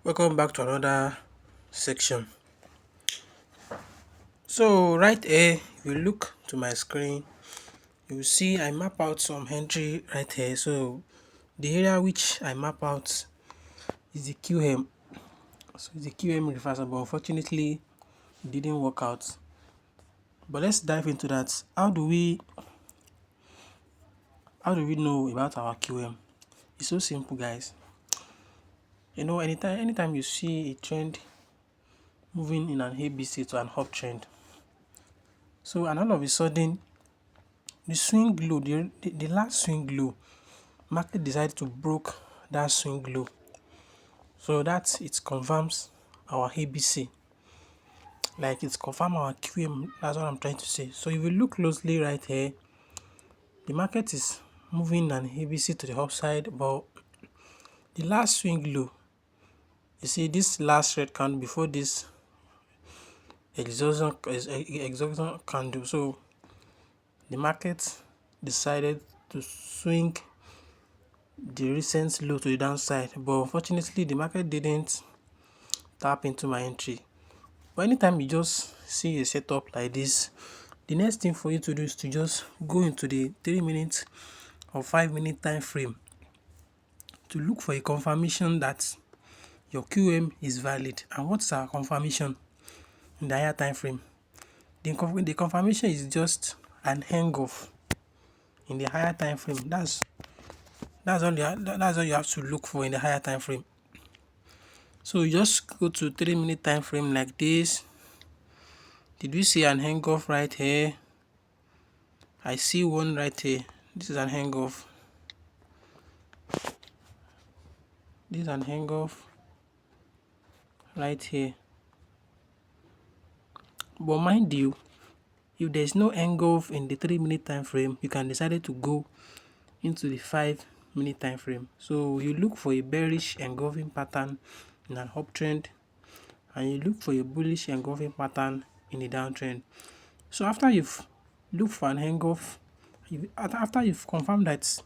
Welcome back to another section. So right here, if you look to my screen, you will see I map out some entry right here. So the area which I map out is the QM. So it's the QM reversal, but unfortunately it didn't work out. But let's dive into that. How do we know about our QM? It's so simple, guys. Anytime you see a trend moving in an ABC to an uptrend, so and all of a sudden the swing low, the last swing low, market decided to broke that swing low. So that it confirms our ABC. Like it's confirm our QM. That's what I'm trying to say. So if you look closely right here, the market is moving an ABC to the upside, but the last swing low, you see this last red candle before this exhaustion candle. So the market decided to swing the recent low to the downside, but unfortunately the market didn't tap into my entry. But anytime you just see a setup like this, the next thing for you to do is to just go into the 3 minute or 5 minute time frame to look for a confirmation that your QM is valid. And what's our confirmation in the higher time frame? The confirmation is just an hang off in the higher time frame. That's all you have to look for in the higher time frame. So you just go to 3 minute time frame like this. Did we see an hang off right here? I see one right here. This is an hang off. This is an hang off right here. But mind you, if there's no hang off in the 3 minute time frame, you can decide to go into the 5 minute time frame. So you look for a bearish engulfing pattern in an uptrend, and you look for a bullish engulfing pattern in a downtrend. So after you've looked for an hang off, after you've confirmed that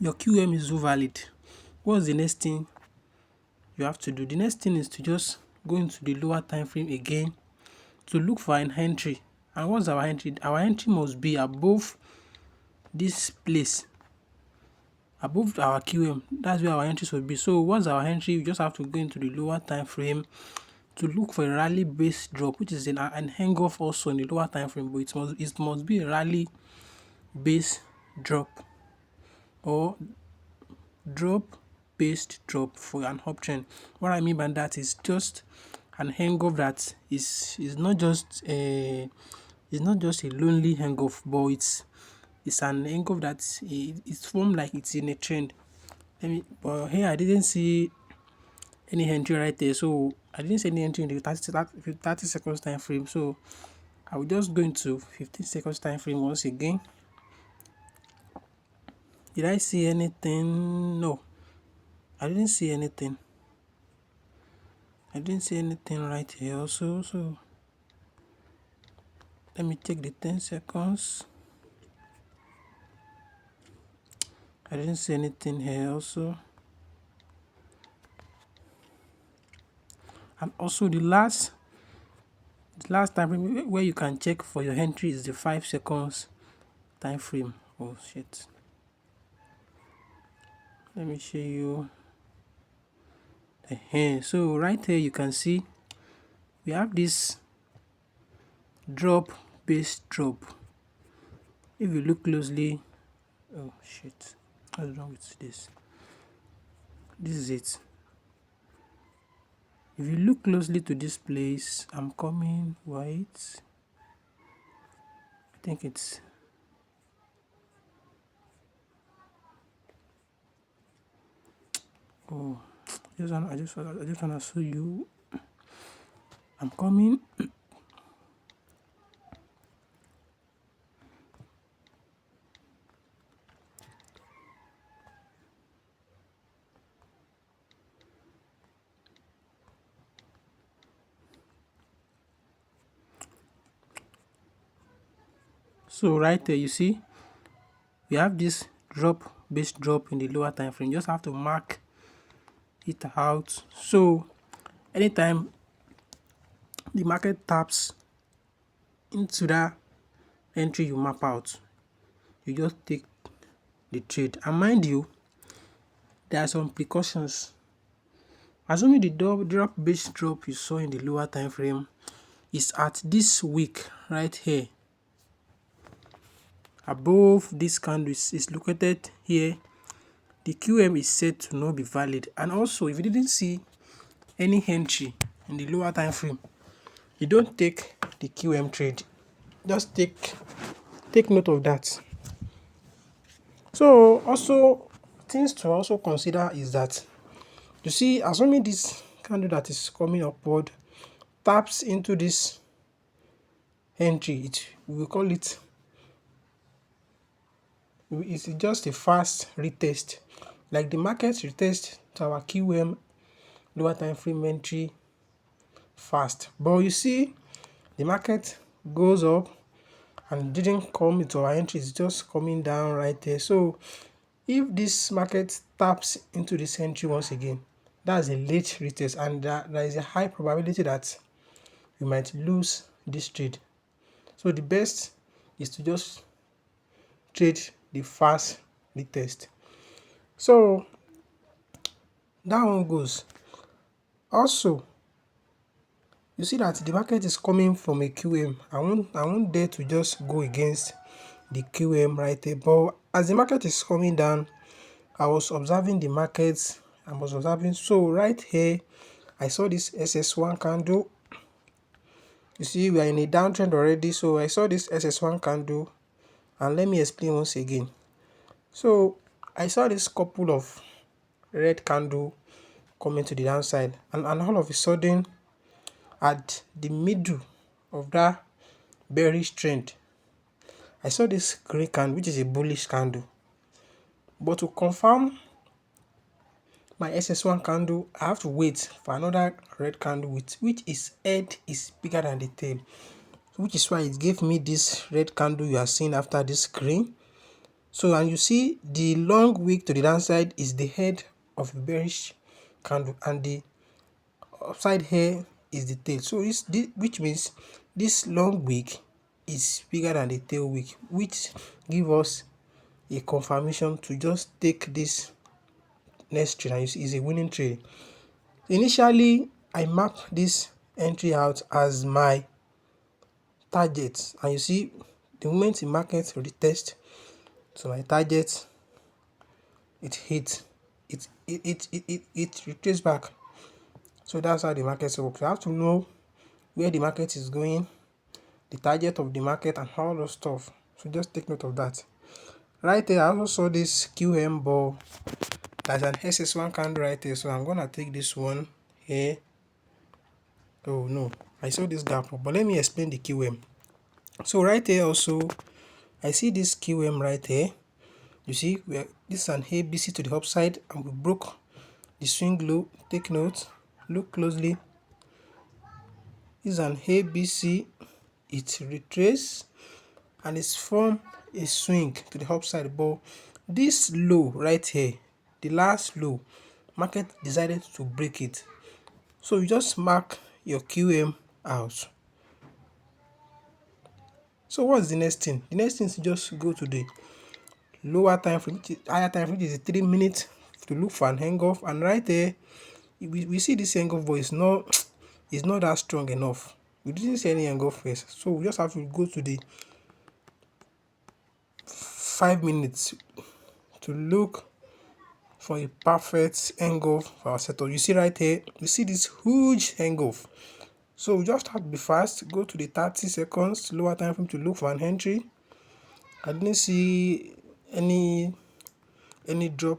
your QM is valid, what's the next thing you have to do? The next thing is to just go into the lower time frame again to look for an entry. And what's our entry? Our entry must be above this place, above our QM. That's where our entries will be. So what's our entry? You just have to go into the lower time frame to look for a rally based drop, which is an hang off also in the lower time frame, but it must be a rally based drop or drop based drop for an uptrend. What I mean by that is just an hang off that is not just a lonely hang off, but it's an hang off that it's formed like it's in a trend. But here I didn't see any entry right there, so I didn't see any entry in the 30 seconds time frame. So I will just go into 15 seconds time frame once again. Did I see anything? No, I didn't see anything. I didn't see anything right here also. So let me take the 10 seconds. I didn't see anything here also. And also the last time frame where you can check for your entry is the 5 seconds time frame. Oh shit. Let me show you. So right here you can see we have this drop based drop. If you look closely, oh shit, what's wrong with this? This is it. If you look closely to this place, I'm coming. Wait, I think it's oh, I just wanna show you. I'm coming. So right there, you see, we have this drop based drop in the lower time frame. You just have to mark it out. So anytime the market taps into that entry you map out, you just take the trade. And mind you, there are some precautions. Assuming the drop based drop you saw in the lower time frame is at this week right here, above this candle is located here, the QM is said to not be valid. And also, if you didn't see any entry in the lower time frame, you don't take the QM trade. Just take note of that. So also things to also consider is that, you see, assuming this candle that is coming upward taps into this entry, we will call it, it's just a fast retest, like the market retest to our QM lower time frame entry fast. But you see, the market goes up and didn't come into our entry, it's just coming down right there. So if this market taps into this entry once again, that's a late retest, and there is a high probability that you might lose this trade. So the best is to just trade the fast retest. So that one goes. Also, you see that the market is coming from a QM. I won't dare to just go against the QM right there. But as the market is coming down, I was observing the markets. So right here, I saw this SS1 candle. You see, we are in a downtrend already. So I saw this SS1 candle, and let me explain once again. So I saw this couple of red candle coming to the downside, and all of a sudden, at the middle of that bearish trend, I saw this green candle, which is a bullish candle. But to confirm my SS1 candle, I have to wait for another red candle which is head is bigger than the tail, which is why it gave me this red candle you are seeing after this green. So, and you see the long wick to the downside is the head of the bearish candle, and the upside here is the tail. So which means this long wick is bigger than the tail wick, which give us a confirmation to just take this next trade, and you see it's a winning trade. Initially, I map this entry out as my target, and you see the moment the market retest to my target, it hit, it retraces back. So that's how the market works. You have to know where the market is going, the target of the market, and all those stuff. So just take note of that. Right there, I also saw this QM ball. There's an SS1 candle right there, so I'm gonna take this one here. Oh no, I saw this gap, but let me explain the QM. So right here also, I see this QM right here. You see, this is an ABC to the upside, and we broke the swing low. Take note, look closely. This is an ABC. It retraces and it's formed a swing to the upside, but this low right here, the last low, market decided to break it. So you just mark your QM out. So what's the next thing? The next thing is to just go to the lower time frame, higher time frame, which is 3 minutes, to look for an hang-off. And right there, we see this hang-off, but it's not that strong enough. We didn't see any hang-off first, so we just have to go to the 5 minutes to look for a perfect hang-off for our setup. You see right here, we see this huge hang-off. So we just have to be fast, go to the 30 seconds lower time frame to look for an entry. I didn't see any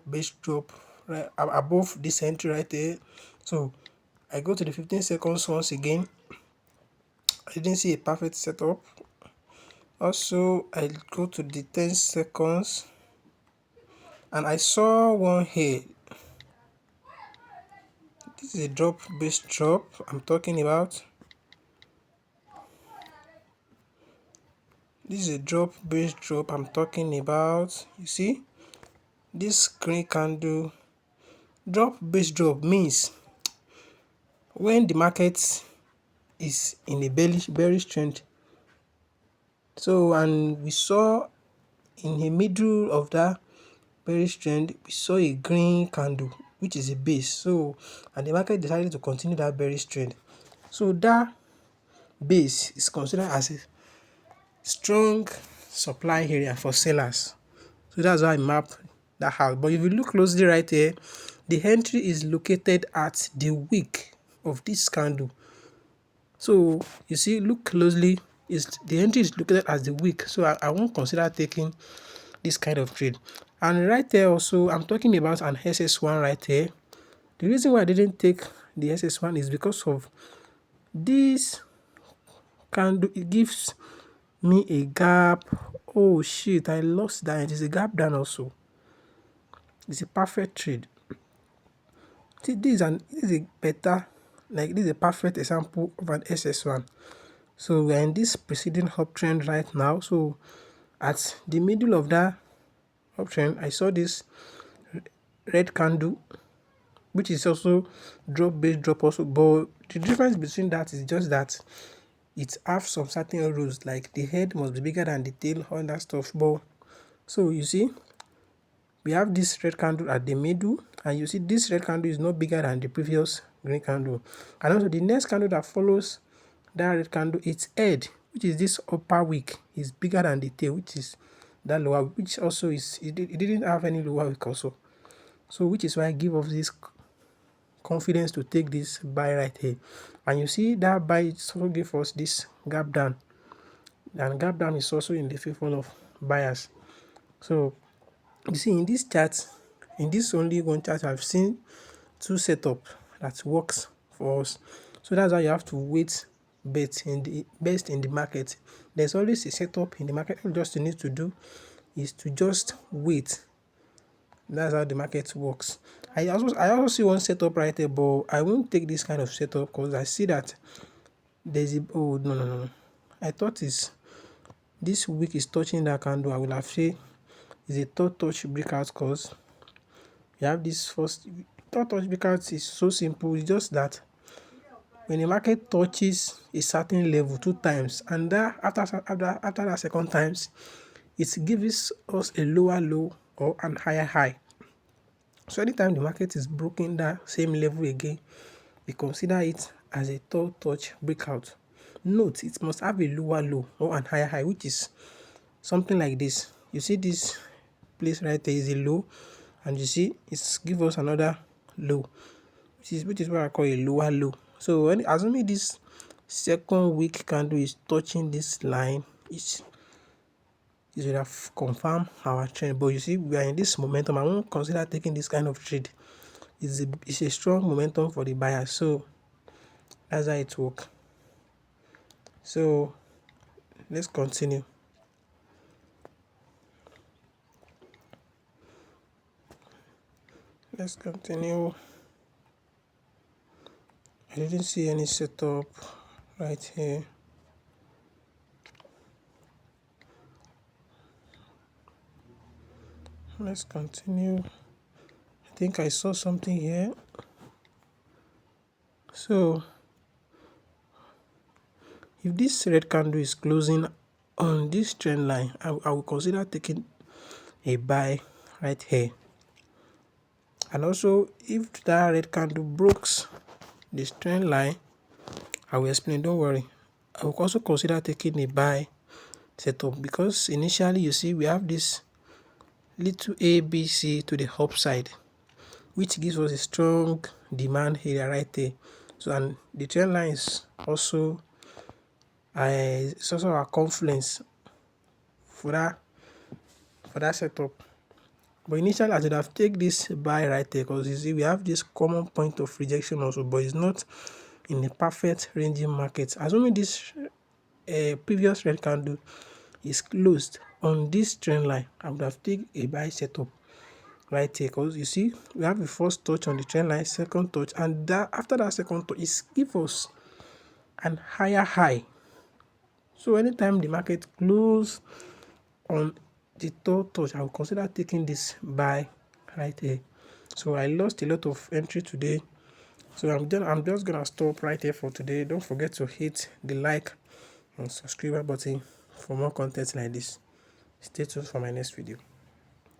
base drop right above this entry right there. So I go to the 15 seconds once again. I didn't see a perfect setup. Also, I go to the 10 seconds, and I saw one here. This is a drop based drop I'm talking about. This is a drop based drop I'm talking about. You see, this green candle Drop base drop means when the market is in a bearish trend. So, and we saw in the middle of that bearish trend, we saw a green candle, which is a base. So, and the market decided to continue that bearish trend. So that base is considered as a strong supply area for sellers. So that's why I map that out. But if you look closely right here, the entry is located at the wick of this candle. So you see, look closely, is the entry is located as the wick. So I won't consider taking this kind of trade. And right there also, I'm talking about an SS1 right here. The reason why I didn't take the SS1 is because of this candle. It gives me a gap. Oh shit, I lost that. It is a gap down also. It's a perfect trade. See, this is a better, like this is a perfect example of an SS1. So we are in this preceding uptrend right now. So at the middle of that uptrend, I saw this red candle, which is also drop base drop also. But the difference between that is just that it have some certain rules, like the head must be bigger than the tail, all that stuff. But so you see, we have this red candle at the middle, and you see this red candle is not bigger than the previous green candle. And also the next candle that follows that red candle, its head, which is this upper wick, is bigger than the tail, which is that lower, which also is it didn't have any lower wick also. So which is why I give us this confidence to take this buy right here. And you see that buy also give us this gap down, and gap down is also in the favor of buyers. So you see in this chart, in this only one chart, I've seen two setup that works for us. So that's why you have to wait best in the market. There's always a setup in the market. All just you need to do is to just wait. That's how the market works. I also see one setup right there, but I won't take this kind of setup because I see that there's a oh no. I thought this wick is touching that candle. I will have said is a third touch breakout because you have this first third touch breakout is so simple. It's just that when the market touches a certain level 2 times, and that after that second times, it gives us a lower low or an higher high. So anytime the market is broken that same level again, we consider it as a third touch breakout. Note, it must have a lower low or an higher high, which is something like this. You see this place right there is a low, and you see it's give us another low, which is what I call a lower low. So when assuming this second week candle is touching this line, it would have confirmed our trend. But you see, we are in this momentum. I won't consider taking this kind of trade. It's a strong momentum for the buyer. So that's how it works. So let's continue. Let's continue. I didn't see any setup right here. Let's continue. I think I saw something here. So if this red candle is closing on this trend line, I will consider taking a buy right here. And also if that red candle breaks this trend line, I will explain, don't worry. I will also consider taking a buy setup because initially you see we have this little ABC to the upside, which gives us a strong demand area right there. So and the trend line is also it's also our confluence for that setup. But initially I should have take this buy right there because you see we have this common point of rejection also, but it's not in a perfect ranging market. Assuming this previous red candle is closed on this trend line, I would have taken a buy setup right here because you see we have the first touch on the trend line, second touch, and that after that second touch it gives us an higher high. So anytime the market close on the third touch, I will consider taking this buy right here. So I lost a lot of entry today. So I'm just gonna stop right here for today. Don't forget to hit the like and subscribe button for more content like this. Stay tuned for my next video.